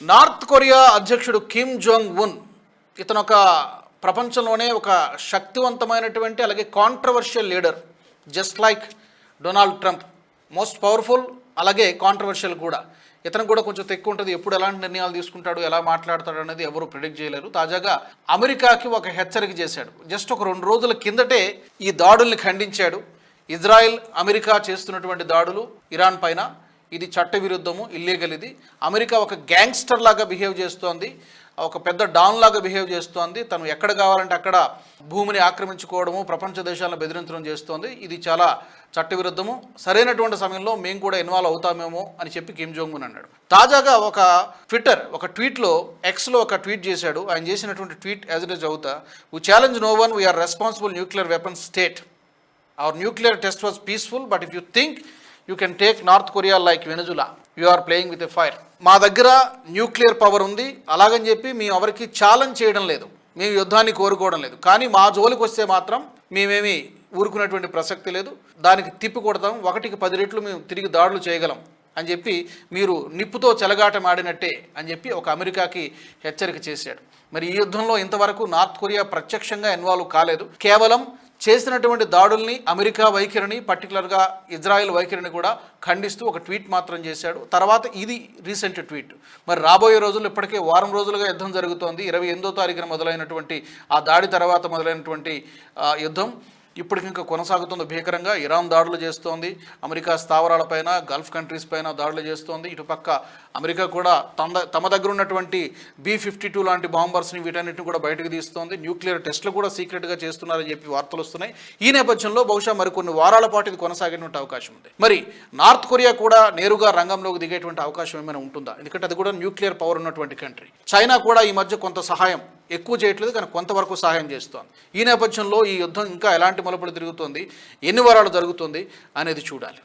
North Korea అధ్యక్షుడు Kim Jong Un ఇతను ఒక ప్రపంచంలోనే ఒక శక్తివంతమైనటువంటి అలాగే controversial leader. Just like Donald Trump, most powerful అలాగే కాంట్రవర్షియల్ కూడా. ఇతను కూడా కొంచెం తెక్కు ఉంటుంది, ఎప్పుడు ఎలాంటి నిర్ణయాలు తీసుకుంటాడు, ఎలా మాట్లాడతాడు అనేది ఎవరు ప్రిడిక్ట్ చేయలేరు. తాజాగా అమెరికాకి ఒక హెచ్చరిక చేశాడు. జస్ట్ ఒక 2 రోజుల కిందటే ఈ దాడుల్ని ఖండించాడు. ఇజ్రాయెల్ అమెరికా చేస్తున్నటువంటి దాడులు ఇరాన్ పైన ఇది చట్టవిరుద్ధము, ఇల్లీగల్. ఇది అమెరికా ఒక గ్యాంగ్స్టర్ లాగా బిహేవ్ చేస్తోంది, ఒక పెద్ద డాన్ లాగా బిహేవ్ చేస్తోంది. తను ఎక్కడ కావాలంటే అక్కడ భూమిని ఆక్రమించుకోవడము, ప్రపంచ దేశాలను బెదిరించడం చేస్తోంది. ఇది చాలా చట్టవిరుద్ధము. సరైనటువంటి సమయంలో మేము కూడా ఇన్వాల్వ్ అవుతామేమో అని చెప్పి కిమ్ జోంగ్ ఉన్ అన్నాడు. తాజాగా ఒక ట్వీట్లో ఎక్స్లో ఒక ట్వీట్ చేశాడు. ఆయన చేసినటువంటి ట్వీట్ యాజ్ ఇట్ ఇస్ చదువుతా. We challenge no one, we're responsible nuclear weapon state. Our nuclear test was peaceful, but if you think you can take North Korea like Venezuela, you are playing with a fire. మా దగ్గర nuclear power ఉంది, అలాగని చెప్పి మేము ఎవరికి challenge చేయడం లేదు, మేము యుద్ధాన్ని కోరుకోవడం లేదు. కానీ మా జోలికి వస్తే మాత్రం మేమేమి ఊరుకునేటువంటి ప్రసక్తి లేదు, దానికి తిప్పి కొడతాం, 1కి 10 రెట్లు మేము తిరిగి దాడులు చేయగలం అని చెప్పి మీరు నిప్పుతో చెలగాటమాడినట్టే అని చెప్పి ఒక అమెరికాకి హెచ్చరిక చేశాడు. మరి ఈ యుద్ధంలో ఇంతవరకు నార్త్ కొరియా ప్రత్యక్షంగా ఇన్వాల్వ్ కాలేదు. కేవలం చేసినటువంటి దాడుల్ని, అమెరికా వైఖరిని, పర్టికులర్గా ఇజ్రాయెల్ వైఖరిని కూడా ఖండిస్తూ ఒక ట్వీట్ మాత్రం చేశాడు. తర్వాత ఇది రీసెంట్ ట్వీట్. మరి రాబోయే రోజుల్లో ఇప్పటికే వారం రోజులుగా యుద్ధం జరుగుతోంది. 28వ తారీఖున మొదలైనటువంటి ఆ దాడి తర్వాత మొదలైనటువంటి యుద్ధం ఇప్పటికి ఇంకా కొనసాగుతుంది భీకరంగా. ఇరాన్ దాడులు చేస్తోంది, అమెరికా స్థావరాలపైన, గల్ఫ్ కంట్రీస్ పైన దాడులు చేస్తోంది. ఇటుపక్క అమెరికా కూడా తమ దగ్గర ఉన్నటువంటి B-52 లాంటి బాంబర్స్ని వీటన్నిటిని కూడా బయటకు తీస్తోంది. న్యూక్లియర్ టెస్టులు కూడా సీక్రెట్గా చేస్తున్నారని చెప్పి వార్తలు వస్తున్నాయి. ఈ నేపథ్యంలో బహుశా మరికొన్ని వారాల పాటు ఇది కొనసాగేటువంటి అవకాశం ఉంది. మరి నార్త్ కొరియా కూడా నేరుగా రంగంలోకి దిగేటువంటి అవకాశం ఏమైనా ఉంటుందా? ఎందుకంటే అది కూడా న్యూక్లియర్ పవర్ ఉన్నటువంటి కంట్రీ. చైనా కూడా ఈ మధ్య కొంత సహాయం, ఎక్కువ చేయట్లేదు కానీ కొంతవరకు సహాయం చేస్తోంది. ఈ నేపథ్యంలో ఈ యుద్ధం ఇంకా ఎలాంటి మలుపులు తిరుగుతోంది, ఎన్ని వారాలు జరుగుతుంది అనేది చూడాలి.